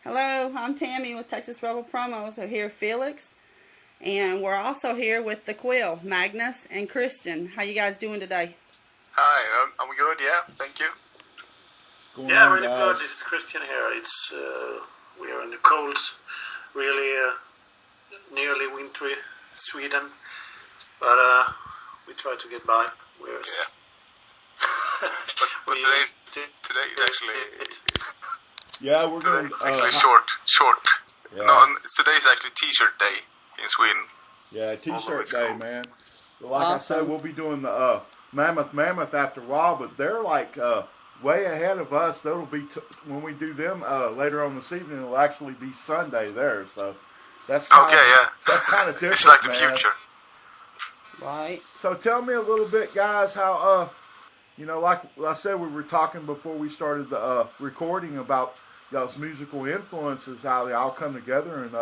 Hello, I'm Tammy with Texas Rebel Promos. So here Felix, and we're also here with the Quill, Magnus and Christian. How you guys doing today? Hi, I'm good. Yeah, thank you. Yeah, really good. This is Christian here. It's we are in the cold, really nearly wintry Sweden, but we try to get by. We're but today is actually Yeah, we're going. Actually short. Yeah. No, today is actually T-shirt day in Sweden. Yeah, T-shirt day, man. But like Awesome. I said, we'll be doing the Mammoth after a while, but they're like way ahead of us. That'll be when we do them later on this evening. It'll actually be Sunday there, so that's kinda, that's kind of different. It's like the man. future. Right. So tell me a little bit, guys, how like I said, we were talking before we started the recording about those musical influences, how they all come together, and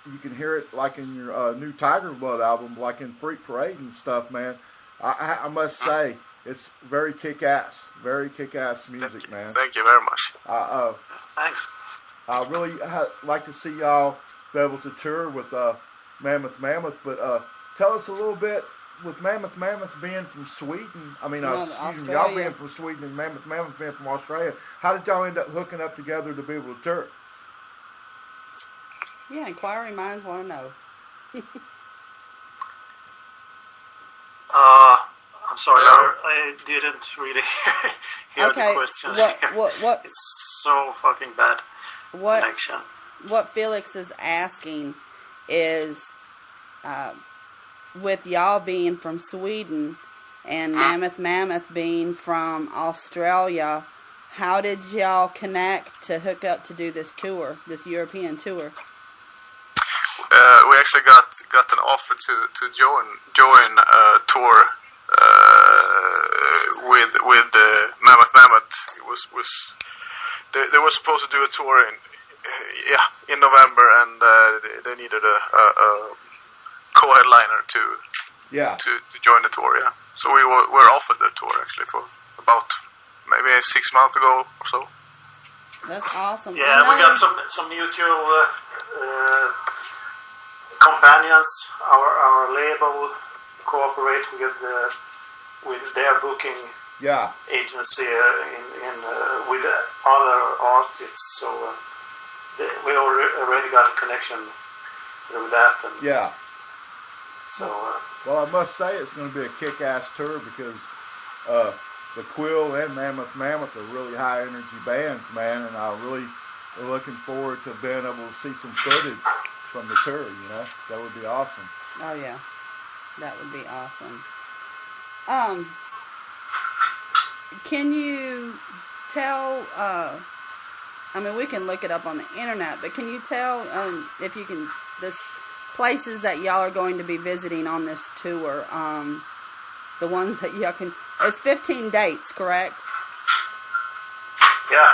you can hear it like in your new Tiger Blood album, like in Freak Parade and stuff, man. I must say, it's very kick-ass music, man. Thank you very much. Thanks. I really like to see y'all be able to tour with Mammoth, but tell us a little bit, with Mammoth being from Sweden, y'all being from Sweden and Mammoth being from Australia, how did y'all end up hooking up together to be able to tour? Yeah, inquiring minds want to know. I'm sorry, I didn't really hear the questions. What? It's so fucking bad connection. What Felix is asking is, with y'all being from Sweden and Mammoth being from Australia, how did y'all connect to hook up to do this tour, this European tour? We actually got an offer to join a tour with Mammoth. It was they were supposed to do a tour in November, and they needed a co-headliner to join the tour. Yeah, so we were offered the tour actually for about maybe 6 months ago or so. That's awesome. Yeah, we got some mutual companions. Our label cooperate with their booking agency with other artists. So we already got a connection through that. And So, well, I must say it's going to be a kick-ass tour because the Quill and Mammoth are really high-energy bands, man, and I really am looking forward to being able to see some footage from the tour, That would be awesome. Oh, yeah. That would be awesome. Can you tell, we can look it up on the internet, but can you tell if you can, places that y'all are going to be visiting on this tour, the ones that y'all can, it's 15 dates, correct? Yeah,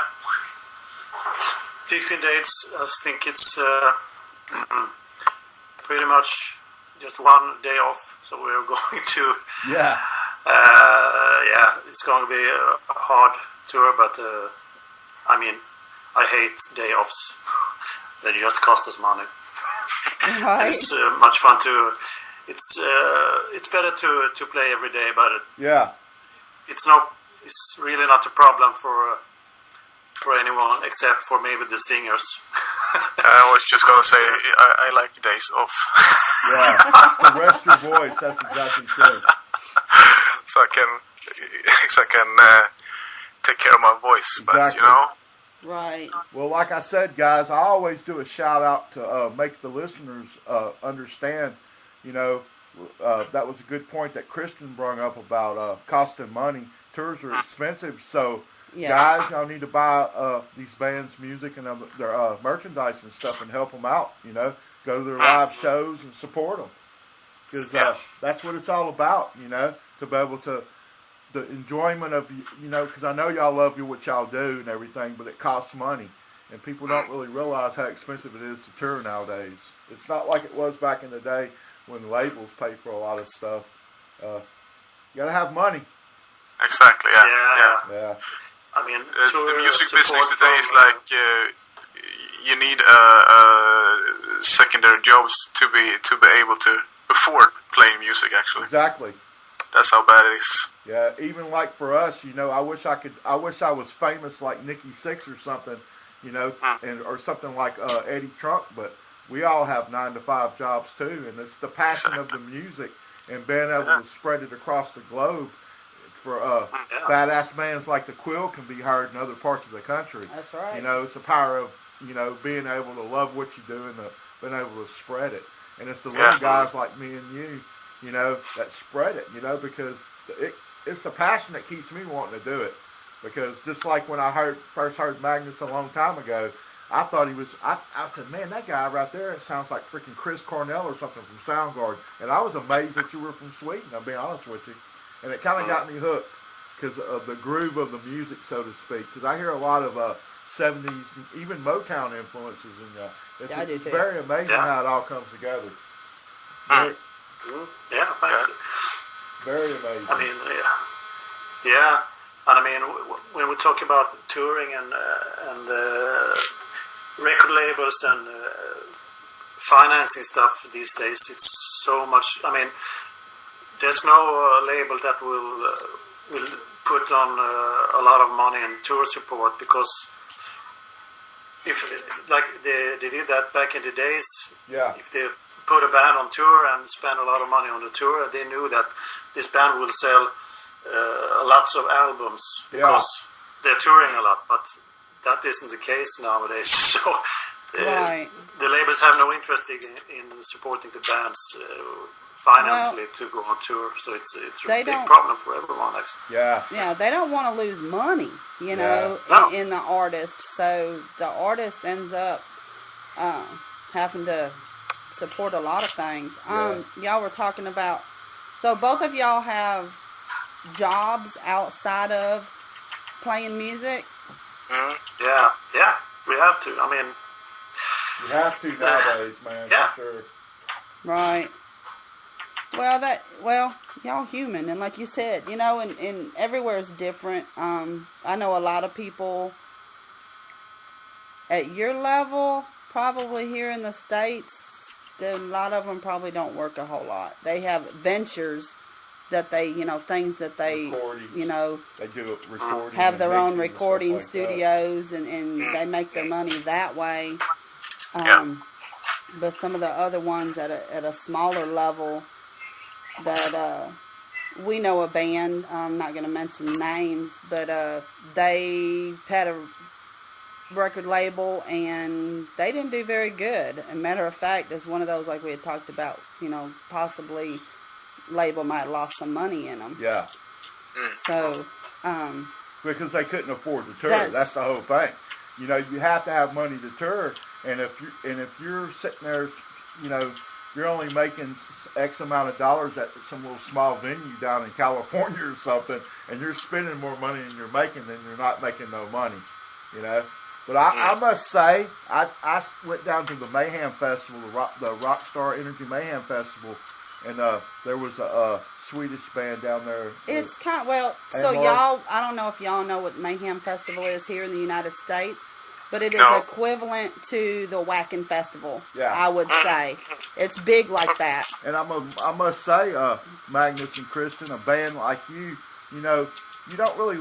15 dates. I think it's pretty much just one day off, so we're going to it's going to be a hard tour, but I hate day offs. They just cost us money. Right. It's much fun to. It's better to play every day, but it's really not a problem for anyone except for maybe the singers. I was just gonna say I like days off. Yeah, to rest your voice. That's exactly true. So I can take care of my voice, exactly. But Right. Well, like I said, guys, I always do a shout out to make the listeners understand. That was a good point that Christian brought up about costing money. Tours are expensive, so guys, y'all need to buy these bands' music and their merchandise and stuff and help them out. Go to their live shows and support them because that's what it's all about. To be able to. The enjoyment of, because I know y'all love what y'all do and everything, but it costs money. And people don't really realize how expensive it is to tour nowadays. It's not like it was back in the day when labels pay for a lot of stuff. You got to have money. Exactly, yeah. The music business today is like you need secondary jobs to be able to afford playing music. Actually, Exactly. that's how bad it is. Yeah, even like for us, I wish I was famous like Nikki Sixx or something, or something like Eddie Trunk, but we all have 9-to-5 jobs too, and it's the passion of the music and being able to spread it across the globe. For badass bands like the Quill can be heard in other parts of the country. That's right. It's the power of being able to love what you do and being able to spread it, and it's the little guys like me and you, that spread it, because it's the passion that keeps me wanting to do it. Because just like when I first heard Magnus a long time ago, I thought he was. I said, man, that guy right there, it sounds like freaking Chris Cornell or something from Soundgarden. And I was amazed that you were from Sweden. I'll be honest with you, and it kind of got me hooked because of the groove of the music, so to speak. Because I hear a lot of 70s, even Motown influences in I do it's too. very amazing how it all comes together. Yeah, thank you. Very amazing. I mean, yeah, and I mean, when we talk about touring and record labels and financing stuff these days, it's so much. I mean, there's no label that will put on a lot of money in tour support, because if like they did that back in the days, if they put a band on tour and spend a lot of money on the tour, they knew that this band will sell lots of albums because they're touring a lot, but that isn't the case nowadays. So the labels have no interest in supporting the bands financially to go on tour. So it's a big problem for everyone, actually. Yeah, they don't want to lose money, in the artist. So the artist ends up having to support a lot of things. Y'all were talking about, so both of y'all have jobs outside of playing music? Yeah, we have to. I mean, you have to nowadays, man. Yeah. For sure. Right. Well, y'all human, and like you said, and everywhere is different. I know a lot of people at your level, probably here in the States, a lot of them probably don't work a whole lot. They have ventures that they, things that they, they do recording, have their own recording studios, and they make their money that way. But some of the other ones at a smaller level, that we know a band, I'm not going to mention names, but they had a record label and they didn't do very good. As a matter of fact, it's one of those, like we had talked about, possibly label might have lost some money in them. Yeah. So, because they couldn't afford to tour. That's the whole thing. You have to have money to tour, and if you're sitting there, you're only making X amount of dollars at some little small venue down in California or something, and you're spending more money than you're making, then you're not making no money, But I must say, I went down to the Mayhem Festival, the Rockstar Energy Mayhem Festival, and there was a Swedish band down there. It's kind of, so y'all, I don't know if y'all know what Mayhem Festival is here in the United States, but it is equivalent to the Wacken Festival, I would say. It's big like that. And I must say, Magnus and Kristen, a band like you don't really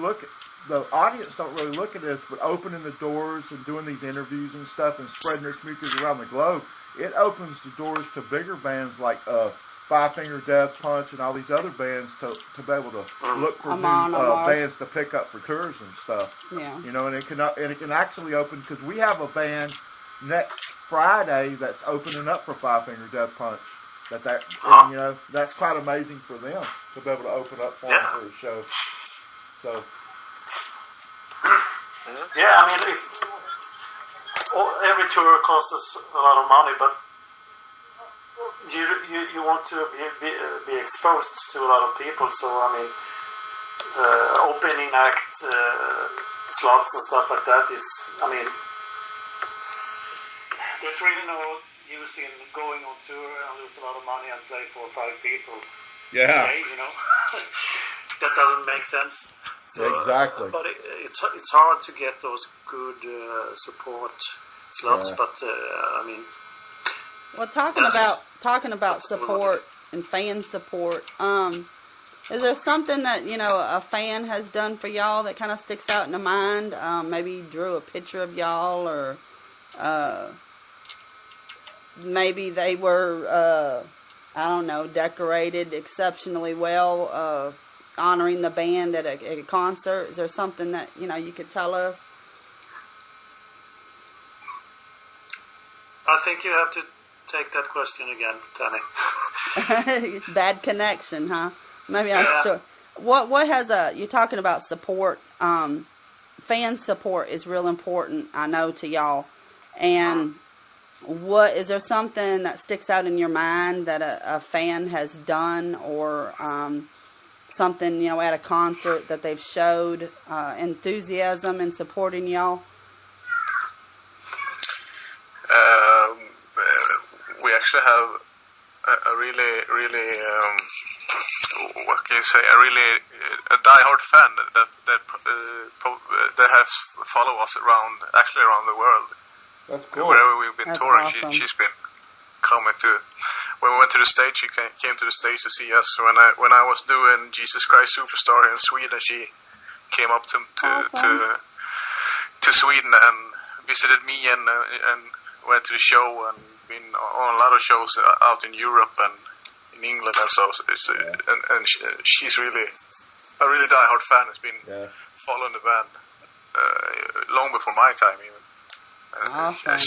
the audience don't really look at this, but opening the doors and doing these interviews and stuff and spreading their music around the globe, it opens the doors to bigger bands like Five Finger Death Punch and all these other bands to be able to look for new bands to pick up for tours and stuff. Yeah. And it can actually open, because we have a band next Friday that's opening up for Five Finger Death Punch. That's quite amazing for them to be able to open up for them for a show. So. Yeah, I mean, every tour costs us a lot of money, but you want to be exposed to a lot of people. So I mean, opening act slots and stuff like that is, I mean, there's really no use in going on tour and lose a lot of money and play for 5 people. Yeah. Okay, that doesn't make sense. So, exactly. But it's hard to get those good support slots, but I mean. Well, talking about support and fan support. Is there something that a fan has done for y'all that kind of sticks out in the mind? Maybe drew a picture of y'all, or maybe they were I don't know, decorated exceptionally well, honoring the band at a concert. Is there something that you could tell us? I think you have to take that question again, Tammy. Bad connection, huh? Maybe I'm sure. What has you're talking about support? Fan support is real important, I know, to y'all. And what is there something that sticks out in your mind that a fan has done, or something at a concert that they've showed enthusiasm in supporting y'all? We actually have a really what can you say, a diehard fan that has followed us around the world. That's cool. Wherever we've been That's touring, awesome. she's been coming to. When we went to the States, she came to the States to see us. When I was doing Jesus Christ Superstar in Sweden, she came up to Sweden and visited me and went to the show and been on a lot of shows out in Europe and in England and so. She's really a really diehard fan. Has been following the band long before my time even. Awesome.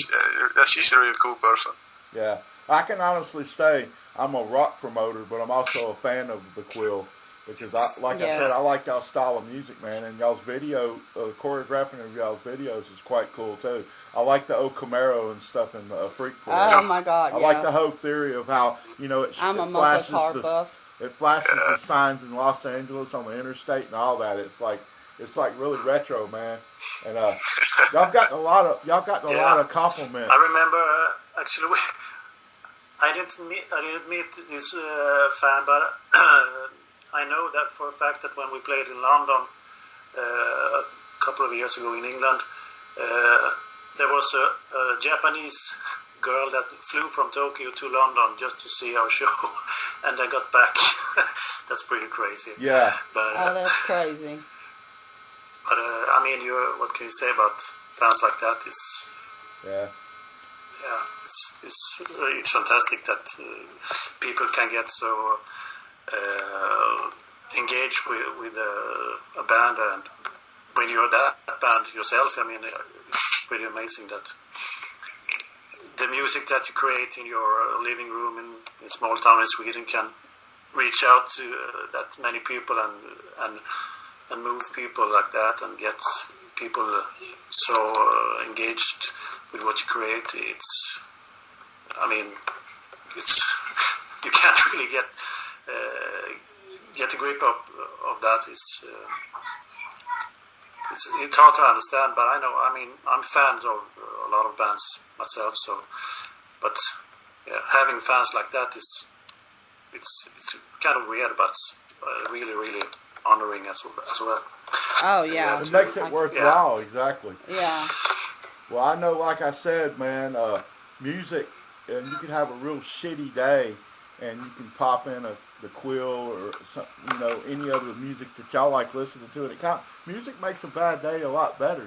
She's a really cool person. Yeah, I can honestly say I'm a rock promoter, but I'm also a fan of the Quill because, I said, I like y'all's style of music, man, and y'all's video, choreographing of y'all's videos is quite cool too. I like the O Camaro and stuff in Freak Play. Oh my God! I like the whole theory of how I'm a muscle car buff. It flashes the signs in Los Angeles on the interstate and all that. It's like really retro, man. And y'all gotten a lot of compliments. I remember actually I didn't meet this fan, but I know that for a fact that when we played in London a couple of years ago in England, there was a Japanese girl that flew from Tokyo to London just to see our show, and I got back. That's pretty crazy. Yeah. But, that's crazy. But I mean, what can you say about fans like that? It's fantastic that people can get so engaged with a band, and when you're that band yourself, I mean, it's pretty amazing that the music that you create in your living room in a small town in Sweden can reach out to that many people and move people like that and get people so engaged with what you create. You can't really get a grip of that. It's hard to understand, but I know. I mean, I'm fans of a lot of bands myself. So, but having fans like that it's kind of weird, but really, really honoring as well. Oh yeah, it makes it worthwhile. Yeah. Exactly. Yeah. Well, I know, like I said, man, music, and you can have a real shitty day, and you can pop in the Quill or any other music that y'all like listening to, and music makes a bad day a lot better.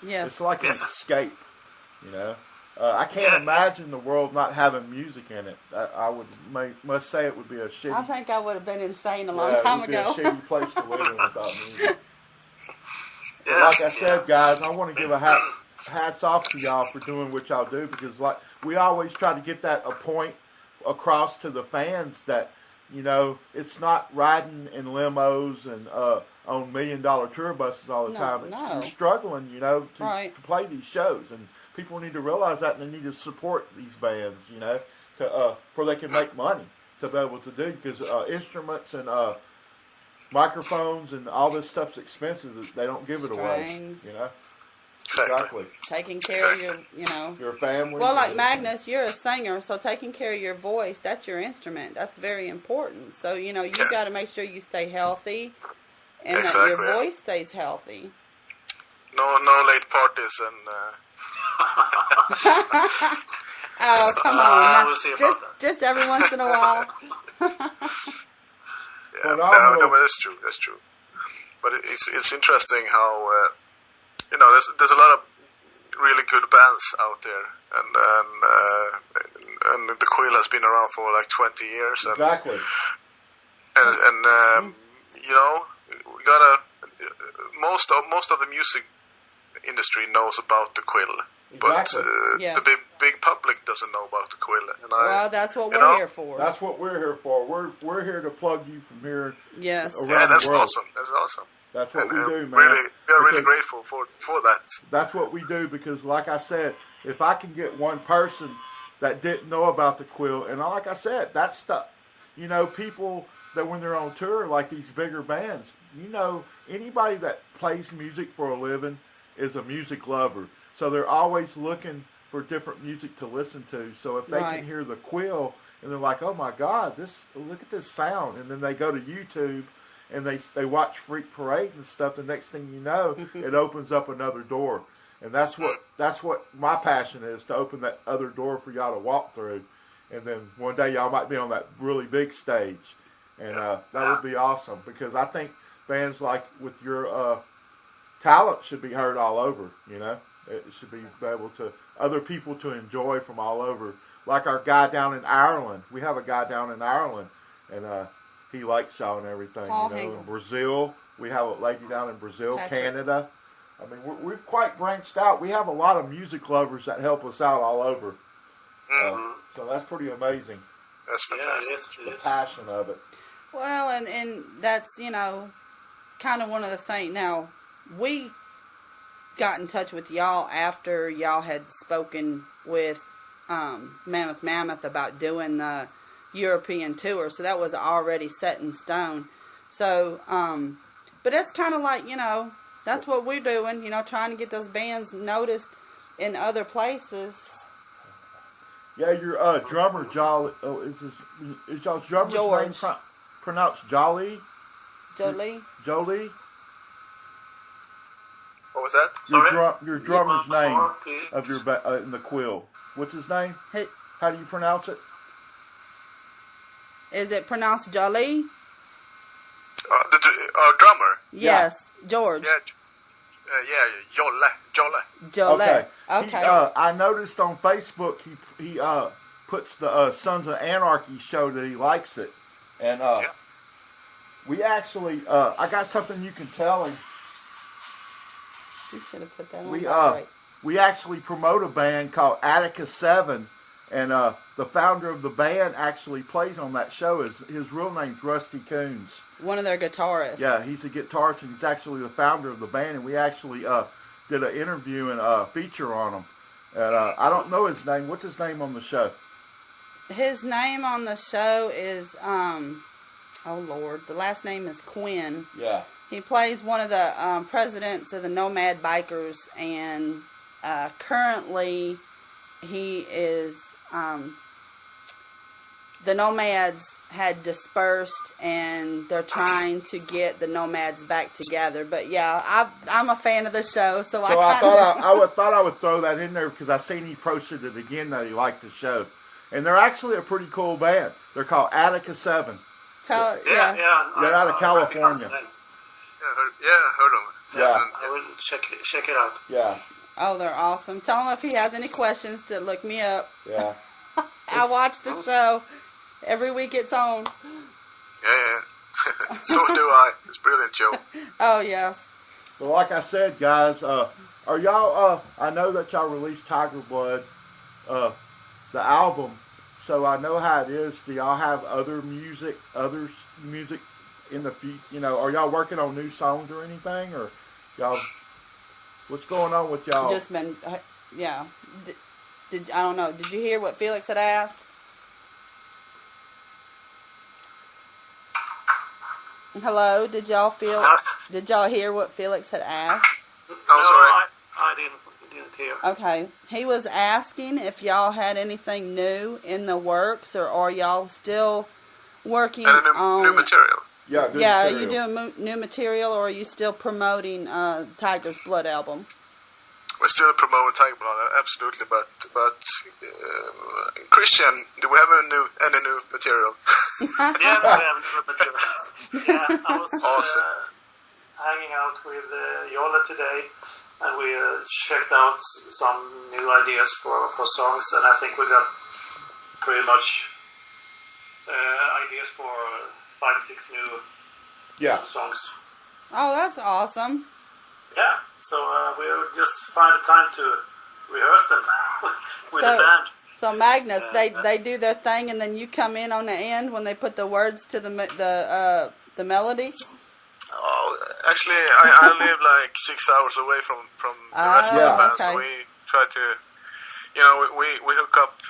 Yes. It's like an escape. I can't imagine the world not having music in it. I must say it would be a shitty. I think I would have been insane a long time ago. It would be a shitty place to live in without music. Yeah. Like I said, guys, I want to give a hats off to y'all for doing what y'all do, because we always try to get that a point across to the fans that it's not riding in limos and on $1 million tour buses all the time. You're struggling, to play these shows, and people need to realize that, and they need to support these bands, for they can make money to be able to do, because instruments and microphones and all this stuff's expensive. They don't give it away, Exactly. Taking care of your family. Well, like Magnus, you're a singer, so taking care of your voice, that's your instrument. That's very important. So, you got to make sure you stay healthy and that your voice stays healthy. No late parties and Oh, come on. Now, we'll see about that. just every once in a while. Yeah, no, but that's true. That's true. But it's interesting how there's a lot of really good bands out there, and the Quill has been around for like 20 years. And, Exactly. And we gotta most of the music industry knows about the Quill, but Exactly. Yes. the big public doesn't know about the Quill. And Well, that's what we're here for. That's what we're here for. We're here to plug you from here. Yes. Around Yeah, that's the world. awesome. That's awesome. That's what we do, man. We're really grateful for that. That's what we do because, like I said, if I can get one person that didn't know about the Quill, and like I said, that's stuff. People that when they're on tour, like these bigger bands, anybody that plays music for a living is a music lover. So they're always looking for different music to listen to. So if they can hear the Quill and they're like, "Oh my God, look at this sound," and then they go to YouTube and they watch Freak Parade and stuff, the next thing you know, it opens up another door. And that's what my passion is, to open that other door for y'all to walk through. And then one day y'all might be on that really big stage. And that would be awesome, because I think bands like with your talent should be heard all over, It should be able to other people to enjoy from all over. Like our guy down in Ireland. We have a guy down in Ireland, and he likes y'all and everything. In Brazil, we have a lady down in Brazil, Canada. I mean, we've quite branched out. We have a lot of music lovers that help us out all over. So that's pretty amazing. That's fantastic. Yeah, the passion of it. Well, and that's, kind of one of the things. Now, we got in touch with y'all after y'all had spoken with Mammoth Mammoth about doing the European tour. So that was already set in stone. So, but it's kind of like, that's what we're doing, trying to get those bands noticed in other places. Yeah, your drummer, Jolly. Oh, is y'all's drummer's George. name pronounced Jolly? Jolie? Jolie? What was that? Your drummer's name of your in the Quill. What's his name? How do you pronounce it? Is it pronounced Jolie? The drummer. Yes, George. Jolle. Okay. I noticed on Facebook he puts the Sons of Anarchy show that he likes it, and we actually I got something you can tell him. You should have put that on. We actually promote a band called Attica 7, and the founder of the band actually plays on that show. His real name's Rusty Coons. One of their guitarists. Yeah, he's a guitarist, and he's actually the founder of the band, and we actually did an interview and a feature on him. And I don't know his name. What's his name on the show? His name on the show is, oh Lord, the last name is Quinn. Yeah. He plays one of the presidents of the Nomad Bikers, and currently he is, the Nomads had dispersed, and they're trying to get the Nomads back together. But yeah, I'm a fan of the show, so I thought I would throw that in there because I seen he posted it again that he liked the show, and they're actually a pretty cool band. They're called Attica 7. They're out of California. Heard of it. Yeah. I will check it out. Yeah. Oh, they're awesome. Tell him if he has any questions to look me up. Yeah. I watch the show every week it's on. Yeah. So do I. It's brilliant, Joe. Oh, yes. So like I said, guys, are y'all, I know that y'all released Tiger Blood, the album, so I know how it is. Do y'all have other music in the future? Are y'all working on new songs or anything? Or y'all, what's going on with y'all? Just been, yeah. I don't know. Did you hear what Felix had asked? Hello? Did y'all hear what Felix had asked? No, sorry. I didn't hear. Okay. He was asking if y'all had anything new in the works, or are y'all still working on new material? Yeah, are you doing new material, or are you still promoting Tiger's Blood album? we're still promoting Tiger Blood, absolutely. But Christian, do we have any new material? Yeah, we have new material. Yeah, I was awesome. Hanging out with Jolle today, and we checked out some new ideas for songs, and I think we got pretty much ideas for 5-6 new songs. Oh, that's awesome. Yeah, so we'll just find a time to rehearse them with the band. So Magnus, they do their thing, and then you come in on the end when they put the words to the melody. Oh, actually, I live like 6 hours away from the rest of the band, so we try to, we hook up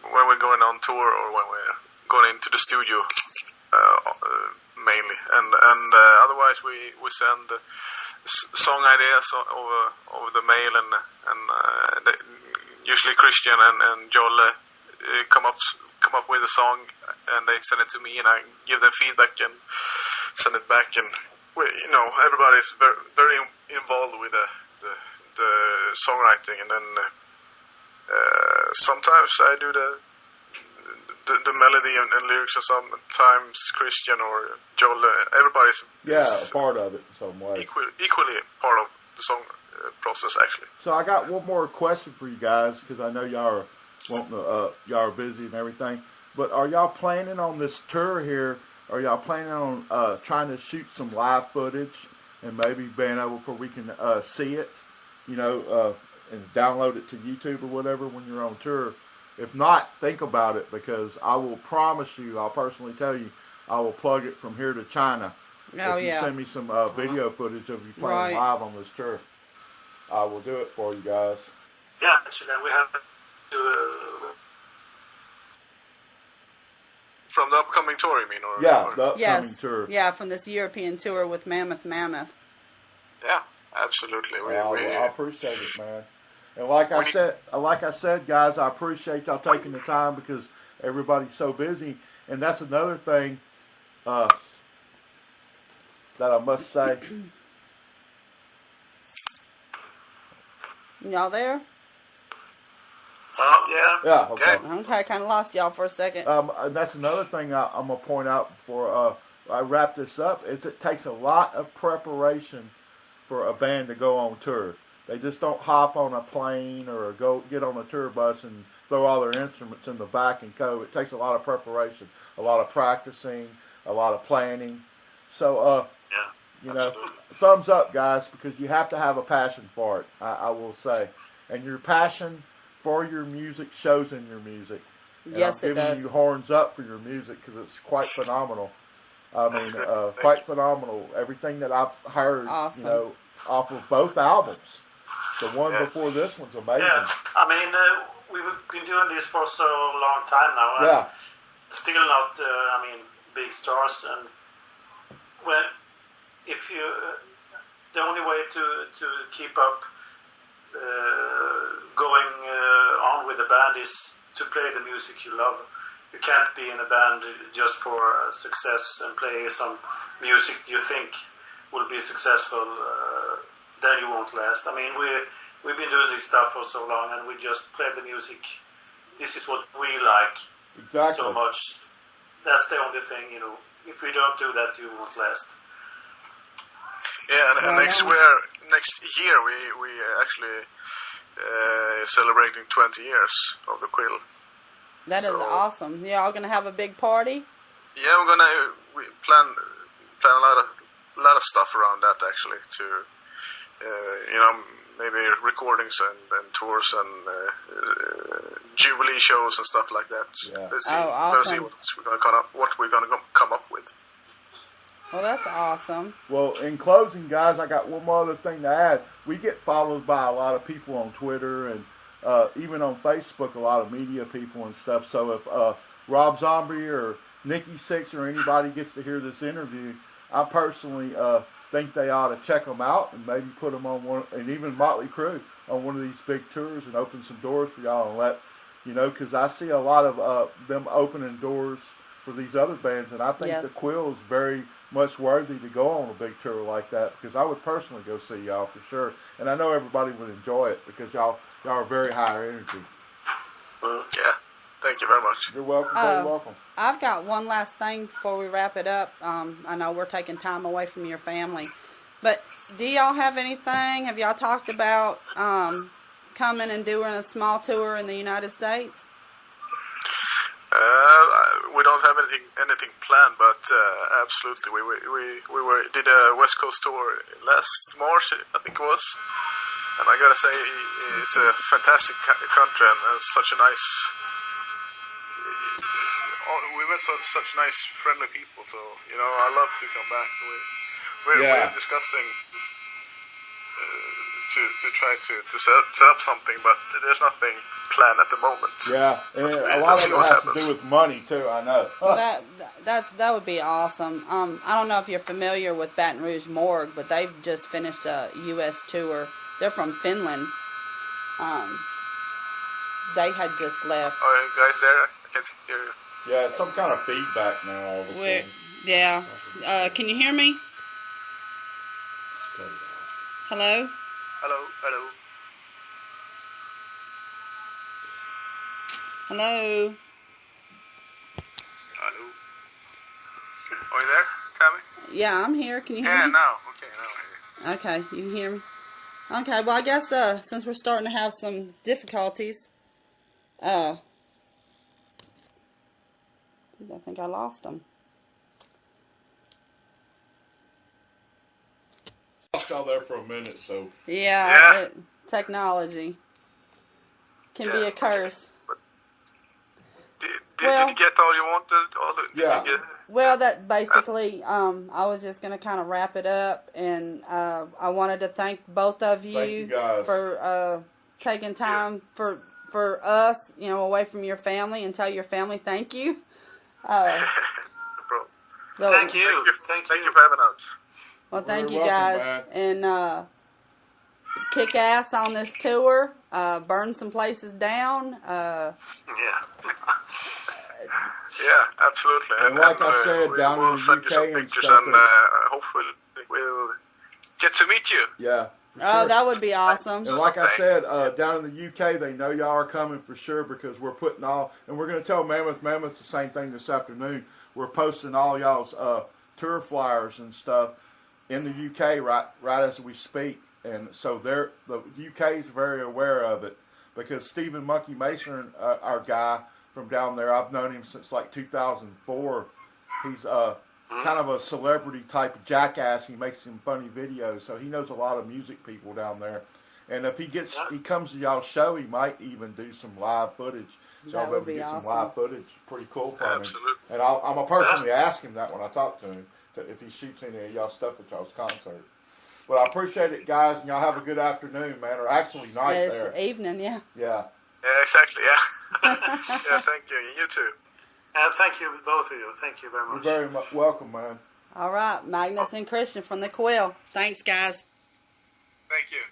when we're going on tour or when we're going into the studio mainly, and otherwise we send song ideas over the mail, and usually Christian and Jolle come up with a song, and they send it to me, and I give them feedback and send it back, and everybody's very, very involved with the songwriting, and then sometimes I do the melody and lyrics, and sometimes Christian or Joel. Everybody's a part of it in some way. Equally part of the song process, actually. So I got one more question for you guys, because I know y'all are busy and everything. But are y'all planning on this tour here? Are y'all planning on trying to shoot some live footage and maybe being able where we can see it, and download it to YouTube or whatever when you're on tour? If not, think about it, because I will promise you, I'll personally tell you, I will plug it from here to China. If you send me some video footage of you playing live on this tour, I will do it for you guys. Yeah, actually, we have to... From the upcoming tour, you mean? The upcoming tour. Yeah, from this European tour with Mammoth Mammoth. Yeah, absolutely. I appreciate it, man. And like I said, guys, I appreciate y'all taking the time, because everybody's so busy. And that's another thing that I must say. Y'all there? Yeah, okay. Okay, kind of lost y'all for a second. And that's another thing I'm going to point out before I wrap this up, is it takes a lot of preparation for a band to go on tour. They just don't hop on a plane or go get on a tour bus and throw all their instruments in the back and go. It takes a lot of preparation, a lot of practicing, a lot of planning. So, thumbs up, guys, because you have to have a passion for it, I will say. And your passion for your music shows in your music. And yes, I'm giving you horns up for your music, because it's quite phenomenal. I mean, quite phenomenal. Everything that I've heard, off of both albums. The one before this one's amazing. Yeah, I mean, we've been doing this for so long time now. Still not, big stars. And the only way to keep up going on with the band is to play the music you love. You can't be in a band just for success and play some music you think will be successful. Then you won't last. I mean, we've been doing this stuff for so long, and we just play the music. This is what we like so much. That's the only thing, If we don't do that, you won't last. Yeah, and next year we actually celebrating 20 years of the Quill. That is awesome. You all gonna have a big party? Yeah, we plan a lot of stuff around that, actually, to maybe recordings and tours and jubilee shows and stuff like that. Yeah. Let's see, awesome. what we're gonna come up with. Well, that's awesome. Well, in closing, guys, I got one more other thing to add. We get followed by a lot of people on Twitter and even on Facebook, a lot of media people and stuff. So if Rob Zombie or Nikki Sixx or anybody gets to hear this interview, I personally think they ought to check them out and maybe put them on one, and even Motley Crue on one of these big tours, and open some doors for y'all and let, because I see a lot of them opening doors for these other bands, and I think the Quill is very much worthy to go on a big tour like that, because I would personally go see y'all for sure, and I know everybody would enjoy it because y'all are very high energy. Yeah, thank you very much. You're welcome. Very welcome. I've got one last thing before we wrap it up. I know we're taking time away from your family, but do y'all have anything? Have y'all talked about coming and doing a small tour in the United States? We don't have anything planned, but absolutely, we did a West Coast tour last March, I think it was, and I gotta say it's a fantastic country and such a nice. We met such nice, friendly people, so I love to come back. We're discussing to try to set up something, but there's nothing planned at the moment. Yeah, and a lot of it has to do with money too. I know. That would be awesome. I don't know if you're familiar with Baton Rouge Morgue, but they've just finished a U.S. tour. They're from Finland. They had just left. Are you guys there? I can't hear you. Yeah, some kind of feedback now all of a sudden. Yeah. Can you hear me? Hello? Hello. Hello? Are you there, Tammy? Yeah, I'm here. Can you hear me? Yeah, now. Okay, now I hear you. Okay, you can hear me? Okay, well, I guess since we're starting to have some difficulties, I think I lost them. Lost all there for a minute, so. Yeah. Technology can be a curse. Did you get all you wanted? Well, that basically, I was just going to kind of wrap it up, and I wanted to thank both of you for taking time for us, away from your family, and tell your family thank you. Thank you. Thank you for having us. Well, thank you guys, and kick ass on this tour. Burn some places down. Yeah, absolutely. And like I said, down in the UK and stuff. Hopefully we'll get to meet you. Yeah. Oh, that would be awesome. And like I said, down in the UK, they know y'all are coming for sure, because we're putting and we're going to tell Mammoth the same thing this afternoon. We're posting all y'all's tour flyers and stuff in the UK right as we speak. And so the UK is very aware of it, because Stephen Monkey Mason, our guy from down there, I've known him since like 2004. He's kind of a celebrity type of jackass. He makes some funny videos, so he knows a lot of music people down there. And if he comes to y'all's show, he might even do some live footage. So I'll be able to get some live footage. Pretty cool from him. And I'm going to personally ask him that when I talk to him, if he shoots any of y'all's stuff at y'all's concert. But I appreciate it, guys, and y'all have a good afternoon, man, or actually night there. It's evening, yeah. Yeah. Yeah, exactly, yeah. Yeah, thank you. You too. Thank you, both of you. Thank you very much. You're very much welcome, man. All right, Magnus and Christian from the Quill. Thanks, guys. Thank you.